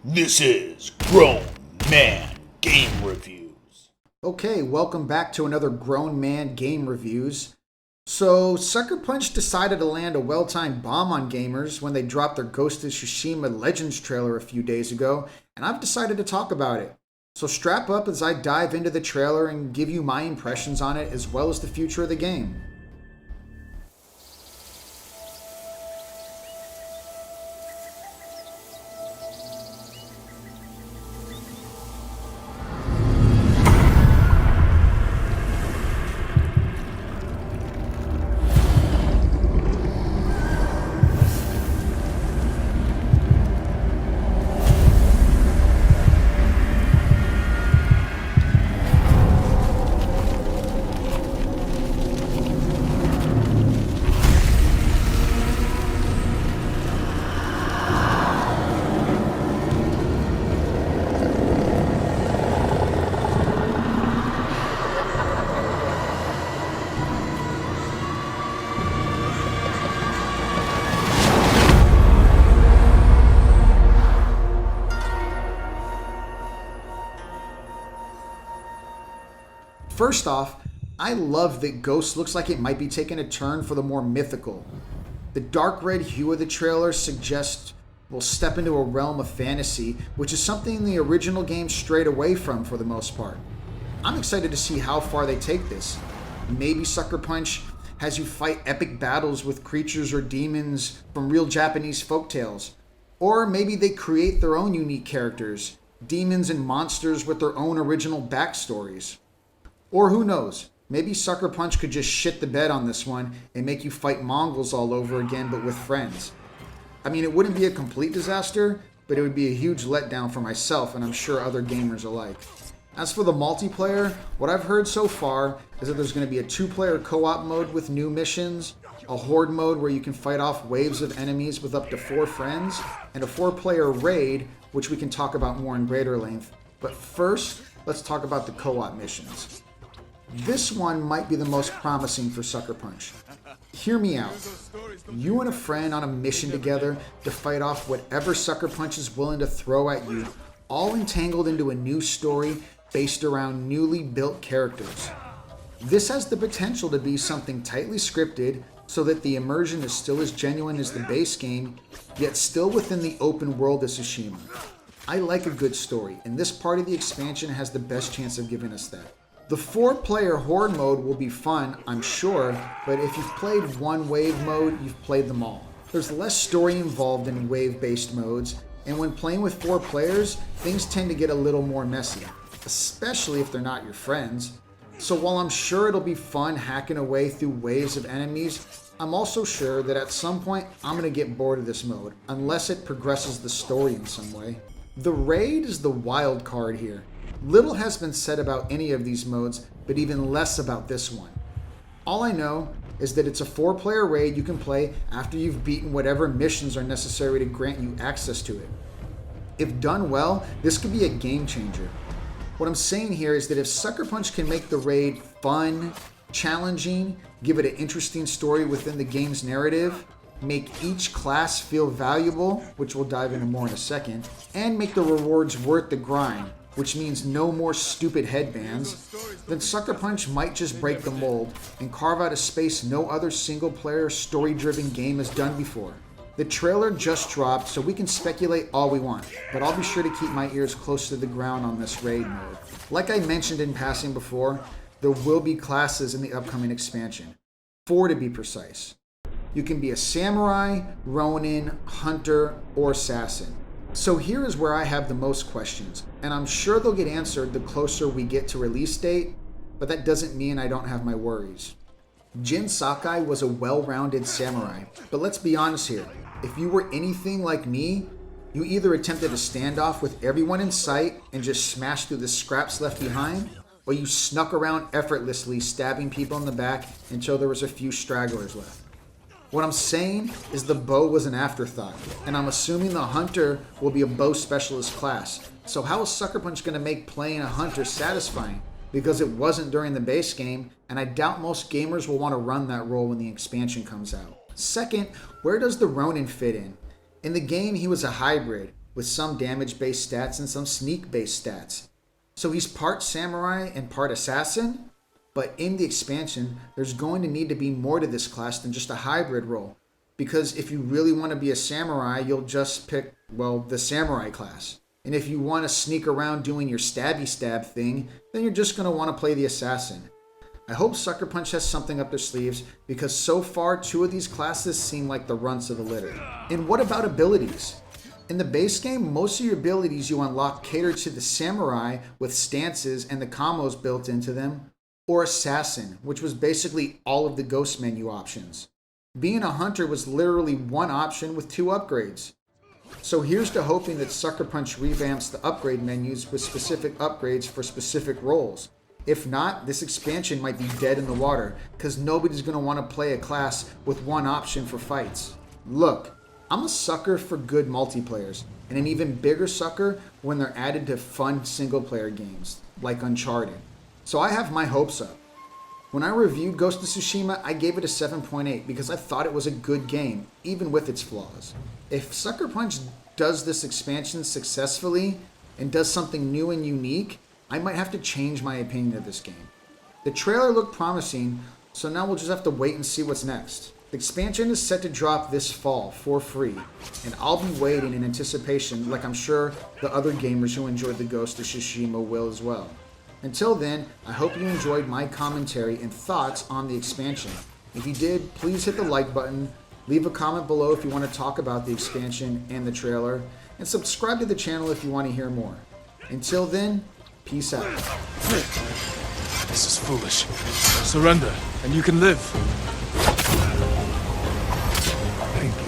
This is Grown Man Game Reviews. Okay, welcome back to another Grown Man Game Reviews. So, Sucker Punch decided to land a well-timed bomb on gamers when they dropped their Ghost of Tsushima Legends trailer a few days ago, and I've decided to talk about it. So strap up as I dive into the trailer and give you my impressions on it as well as the future of the game. First off, I love that Ghost looks like it might be taking a turn for the more mythical. The dark red hue of the trailer suggests we'll step into a realm of fantasy, which is something the original game strayed away from for the most part. I'm excited to see how far they take this. Maybe Sucker Punch has you fight epic battles with creatures or demons from real Japanese folktales. Or maybe they create their own unique characters, demons and monsters with their own original backstories. Or who knows, maybe Sucker Punch could just shit the bed on this one and make you fight Mongols all over again but with friends. I mean, it wouldn't be a complete disaster, but it would be a huge letdown for myself and I'm sure other gamers alike. As for the multiplayer, what I've heard so far is that there's going to be a 2-player co-op mode with new missions, a horde mode where you can fight off waves of enemies with up to 4 friends, and a 4-player raid, which we can talk about more in greater length. But first, let's talk about the co-op missions. This one might be the most promising for Sucker Punch. Hear me out. You and a friend on a mission together to fight off whatever Sucker Punch is willing to throw at you, all entangled into a new story based around newly built characters. This has the potential to be something tightly scripted so that the immersion is still as genuine as the base game, yet still within the open world of Tsushima. I like a good story, and this part of the expansion has the best chance of giving us that. The 4-player horde mode will be fun, I'm sure, but if you've played one wave mode, you've played them all. There's less story involved in wave-based modes, and when playing with 4 players, things tend to get a little more messy, especially if they're not your friends. So while I'm sure it'll be fun hacking away through waves of enemies, I'm also sure that at some point I'm going to get bored of this mode, unless it progresses the story in some way. The raid is the wild card here. Little has been said about any of these modes, but even less about this one. All I know is that it's a 4-player raid you can play after you've beaten whatever missions are necessary to grant you access to it. If done well, this could be a game changer. What I'm saying here is that if Sucker Punch can make the raid fun, challenging, give it an interesting story within the game's narrative, make each class feel valuable, which we'll dive into more in a second, and make the rewards worth the grind, which means no more stupid headbands, then Sucker Punch might just break the mold and carve out a space no other single-player, story-driven game has done before. The trailer just dropped, so we can speculate all we want, but I'll be sure to keep my ears close to the ground on this raid mode. Like I mentioned in passing before, there will be classes in the upcoming expansion. 4 to be precise. You can be a samurai, ronin, hunter, or assassin. So here is where I have the most questions, and I'm sure they'll get answered the closer we get to release date, but that doesn't mean I don't have my worries. Jin Sakai was a well-rounded samurai, but let's be honest here, if you were anything like me, you either attempted a standoff with everyone in sight and just smashed through the scraps left behind, or you snuck around effortlessly stabbing people in the back until there was a few stragglers left. What I'm saying is the bow was an afterthought, and I'm assuming the hunter will be a bow specialist class. So how is Sucker Punch going to make playing a hunter satisfying? Because it wasn't during the base game, and I doubt most gamers will want to run that role when the expansion comes out. Second, where does the Ronin fit in? In the game, he was a hybrid, with some damage-based stats and some sneak-based stats. So he's part samurai and part assassin, but in the expansion, there's going to need to be more to this class than just a hybrid role. Because if you really want to be a samurai, you'll just pick, well, the samurai class. And if you want to sneak around doing your stabby stab thing, then you're just going to want to play the assassin. I hope Sucker Punch has something up their sleeves, because so far 2 of these classes seem like the runts of the litter. And what about abilities? In the base game, most of your abilities you unlock cater to the samurai with stances and the combos built into them, or assassin, which was basically all of the ghost menu options. Being a hunter was literally one option with 2 upgrades. So here's to hoping that Sucker Punch revamps the upgrade menus with specific upgrades for specific roles. If not, this expansion might be dead in the water, because nobody's going to want to play a class with one option for fights. Look, I'm a sucker for good multiplayers, and an even bigger sucker when they're added to fun single-player games, like Uncharted. So I have my hopes up. When I reviewed Ghost of Tsushima, I gave it a 7.8 because I thought it was a good game, even with its flaws. If Sucker Punch does this expansion successfully and does something new and unique, I might have to change my opinion of this game. The trailer looked promising, so now we'll just have to wait and see what's next. The expansion is set to drop this fall for free, and I'll be waiting in anticipation like I'm sure the other gamers who enjoyed the Ghost of Tsushima will as well. Until then, I hope you enjoyed my commentary and thoughts on the expansion. If you did, please hit the like button, leave a comment below if you want to talk about the expansion and the trailer, and subscribe to the channel if you want to hear more. Until then, peace out. This is foolish. Surrender, and you can live. Thank you.